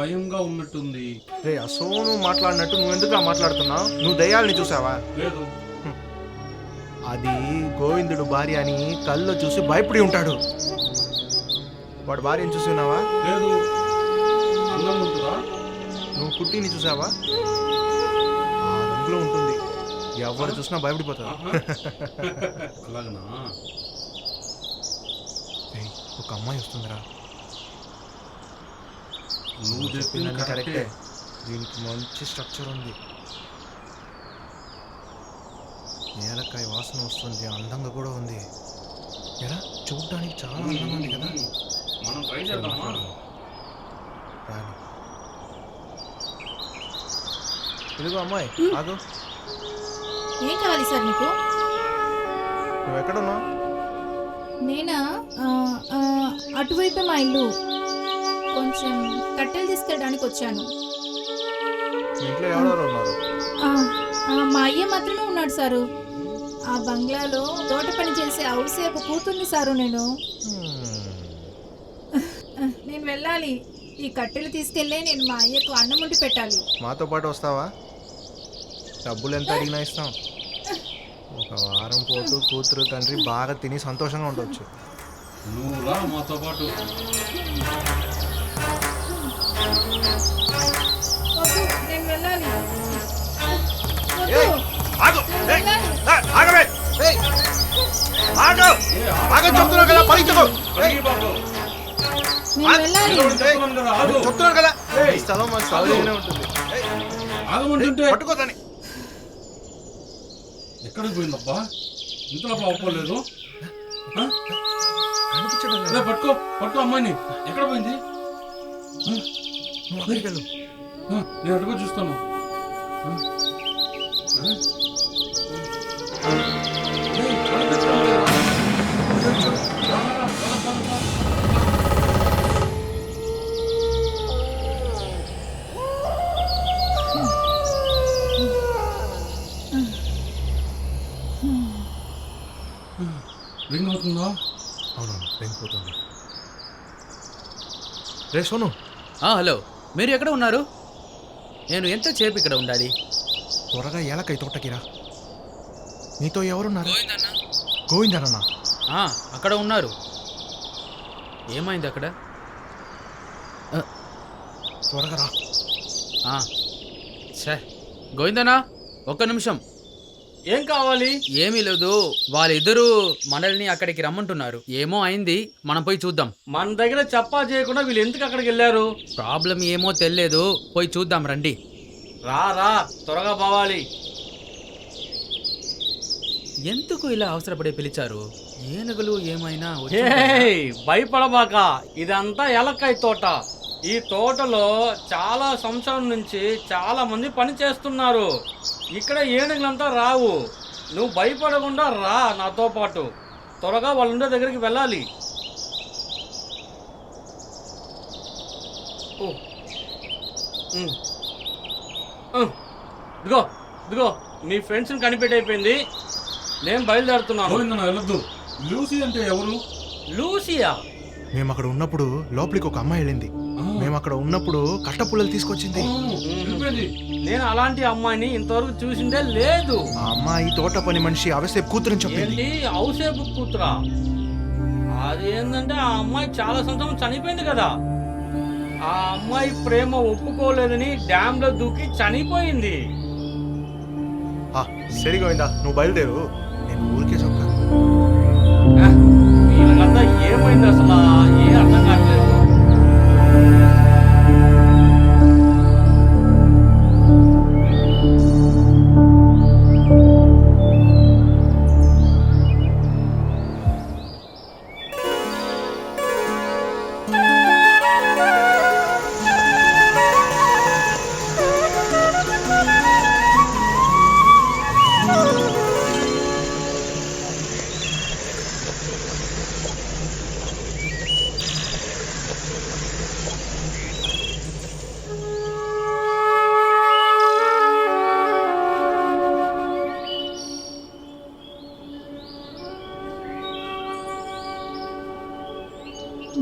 భయంగా ఉన్నట్టుంది. రే అసోను మాట్లాడినట్టు నువ్వు ఎందుకు మాట్లాడుతున్నావు? నువ్వు దయ్యాలని చూసావా? లేదు. అది గోవిందుడు భార్య అని కళ్ళు చూసి భయపడి ఉంటాడు. వాడు భార్యని చూస్తున్నావా? లేదు. అందం ఉంటుందా? నువ్వు కుట్టిని చూసావా? ఆ రంగులో ఉంటుంది. ఎవరు చూసినా భయపడిపోతారు. అలాగనా? ఒక అమ్మాయి వస్తుందిరా. నువ్వు చెప్పింది కరెక్టే. దీనికి మంచి స్ట్రక్చర్ ఉంది. నేలకాయ వాసన వస్తుంది. అందంగా కూడా ఉంది. ఎలా చూడడానికి చాలా అందంగా ఉంది కదా. మనం ట్రై చేద్దామా? రాని ఇదిగో అమ్మాయి ఆగు. ఏం కావాలి సార్ మీకు? నువ్వు ఎక్కడున్నావు? నేనా అటువైపే మా ఇల్లు. కొంచెం కట్టెలు తీసుకెళ్ళడానికి వచ్చాను. మీ ఇంట్లో ఎవరెవరు ఉన్నారు? మా అయ్య మాత్రమే ఉన్నాడు సారు. ఆ బంగ్లాలో తోట పని చేసే ఔసేపు కూతుర్ని సారు నేను. నేను వెళ్ళాలి. ఈ కట్టెలు తీసుకెళ్ళే నేను మా అయ్యకు అన్నం వండి పెట్టాలి. మాతో పాటు వస్తావా? డబ్బులు ఎంత అడిగినా ఇస్తాం. ఒక వారం పోతూ కూతురు తండ్రి బాగా తిని సంతోషంగా ఉండొచ్చు. నువ్వు రా మాతో పాటు. నేను వెళ్ళాలి. చెప్తున్నాను కదా, ఈ స్థలం మాకు సౌకర్యంగానే ఉంటుంది. ఆగమంటుంటే పట్టుకోదని ఎక్కడికి పోయిందబ్బా? ఇంతలో అవ్వలేదు. కనిపించడం పట్టుకో పట్టుకో అమ్మాయిని. ఎక్కడ పోయింది? నువ్వు అక్కడికి వెళ్ళు. నేను అడుగు చూస్తాను. రింగ్ అవుతుందా? అవునవును, రింగ్ పోతుంది. రే సోను. హలో, మీరు ఎక్కడ ఉన్నారు? నేను ఎంత సేపు ఇక్కడ ఉండాలి? త్వరగా ఏలకై తోటకిరా. నీతో ఎవరున్నారు? గోవిందన్న. అక్కడ ఉన్నారు. ఏమైంది అక్కడ? త్వరగా రా. గోవిందనా, ఒక్క నిమిషం. ఏం కావాలి? ఏమీ లేదు, వాళ్ళిద్దరూ మనల్ని అక్కడికి రమ్మంటున్నారు. ఏమో అయింది, మనం పోయి చూద్దాం. మన దగ్గర చెప్పా చేయకుండా వీళ్ళు ఎందుకు అక్కడికి వెళ్ళారు? ప్రాబ్లం ఏమో తెలియదు, పోయి చూద్దాం రండి. రా రా, త్వరగా పోవాలి. ఎందుకు ఇలా అవసరపడి పిలిచారు? ఏనుగులు ఏమైనా భయపడబాక, ఇదంతా ఏలక్కాయ తోట. ఈ తోటలో చాలా సంవత్సరం నుంచి చాలా మంది పని చేస్తున్నారు. ఇక్కడ ఏనుగులంతా రావు. నువ్వు భయపడకుండా రా నాతో పాటు. త్వరగా వాళ్ళ ఉండే దగ్గరికి వెళ్ళాలి. ఇదిగో ఇదిగో మీ ఫ్రెండ్స్ని కనిపెట్టయిపోయింది. నేను బయలుదేరుతున్నాను. వెళ్ళొద్దు. లూసీ అంటే ఎవరు? లూసియా? మేము అక్కడ ఉన్నప్పుడు లోపలికి ఒక అమ్మాయి వెళ్ళింది. మేము అక్కడ ఉన్నప్పుడు కట్టపుల్లలు తీసుకొచ్చింది. నేను అలాంటి అమ్మాయిని ఇంతవరకు చూసిందే లేదు. ఆ అమ్మాయి తోట పని మనిషి అవసేపు కూతురని చెప్పింది. అవసేపు కూతురా? అదేంటంటే ఆ అమ్మాయి చాలా సంవత్సరం చనిపోయింది కదా. ఆ అమ్మాయి ప్రేమ ఒప్పుకోలేదని డ్యామ్ లో దూకి చనిపోయింది. సరిగోయిందా, నువ్వు బయలుదేరు. నేను ఊరికే చెప్పాను. వీళ్ళకంతా ఏమైంది అసలు? ఏ అర్థం కావట్లేదు.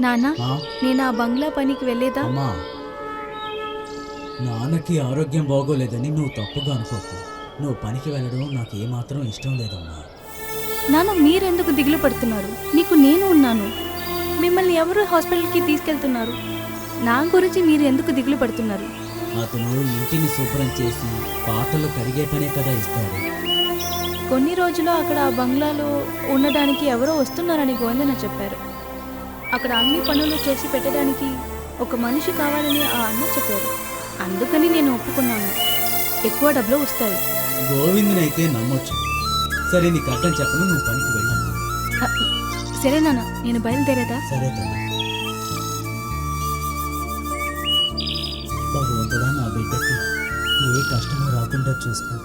నానా, నేను ఆ బంగ్లా పనికి వెళ్ళేదా? అమ్మా, నాన్నకి ఆరోగ్యం బాగోలేదని నువ్వు తప్పుగా అనుకోకు. నువ్వు పనికి వెళ్ళడం నాకు ఏమాత్రం ఇష్టం లేదమ్మా. నాన్న మీరెందుకు దిగులు పడుతున్నారు? మీకు నేను ఉన్నాను. మిమ్మల్ని ఎవరు హాస్పిటల్కి తీసుకెళ్తున్నారు? నా గురించి మీరు ఎందుకు దిగులు పడుతున్నారు? అతను ఇంటిని శుభ్రం చేసి పాత్రలు కడిగే పనే కదా ఇస్తాడు. కొన్ని రోజులు అక్కడ ఆ బంగ్లాలో ఉండడానికి ఎవరో వస్తున్నారని గోవిందన్న చెప్పారు. అక్కడ అన్ని పనులు చేసి పెట్టడానికి ఒక మనిషి కావాలని ఆ అన్న చెప్పారు. అందుకని నేను ఒప్పుకున్నాను. ఎక్కువ డబ్బులు వస్తాయి. గోవిందునైతే నమ్మొచ్చు. సరే నీకు అర్థం చెప్పను, నువ్వు పనికి వెళ్ళమ్మా. సరే నాన్న, నేను బయలుదేరేదా? సరే తల్లి. భగవంతుడా, నా బిడ్డకి ఏ కష్టము రాకుండా చూసుకో.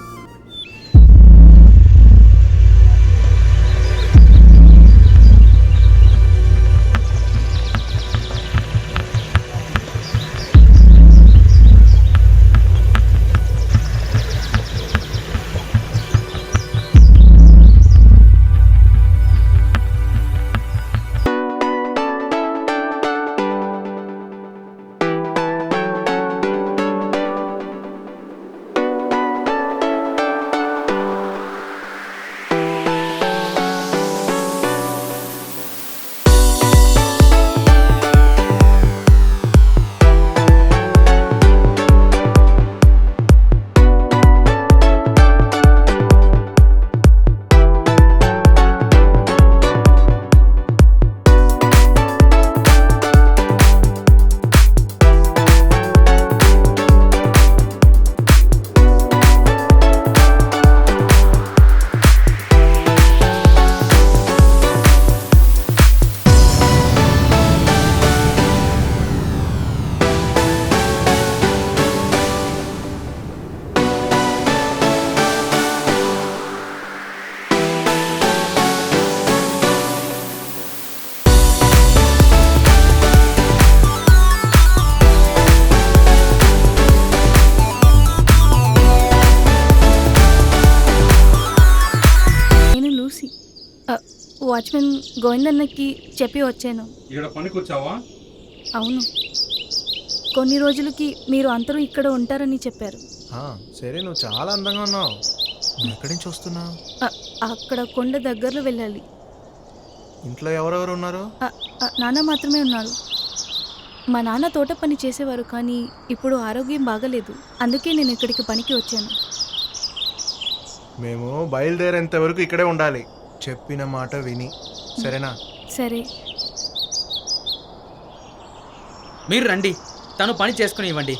వాచ్మెన్ గోవిందన్నకి చెప్పి వచ్చాను. ఇక్కడ పనికి వచ్చావా? అవును, కొన్ని రోజులకి మీరు అందరూ ఇక్కడ ఉంటారని చెప్పారు. సరే, నువ్వు చాలా అందంగా ఉన్నావు. నువ్వు ఎక్కడి నుంచి వస్తున్నావు? అక్కడ కొండ దగ్గరలో వెళ్ళాలి. ఇంట్లో ఎవరెవరు ఉన్నారు? నాన్న మాత్రమే ఉన్నారు. మా నాన్న తోట పని చేసేవారు, కానీ ఇప్పుడు ఆరోగ్యం బాగలేదు. అందుకే నేను ఇక్కడికి పనికి వచ్చాను. మేము బయలుదేరేంత వరకు ఇక్కడే ఉండాలి. చెప్పిన మాట విని, సరేనా? సరే. మీరు రండి, తను పని చేసుకుని ఇవ్వండి.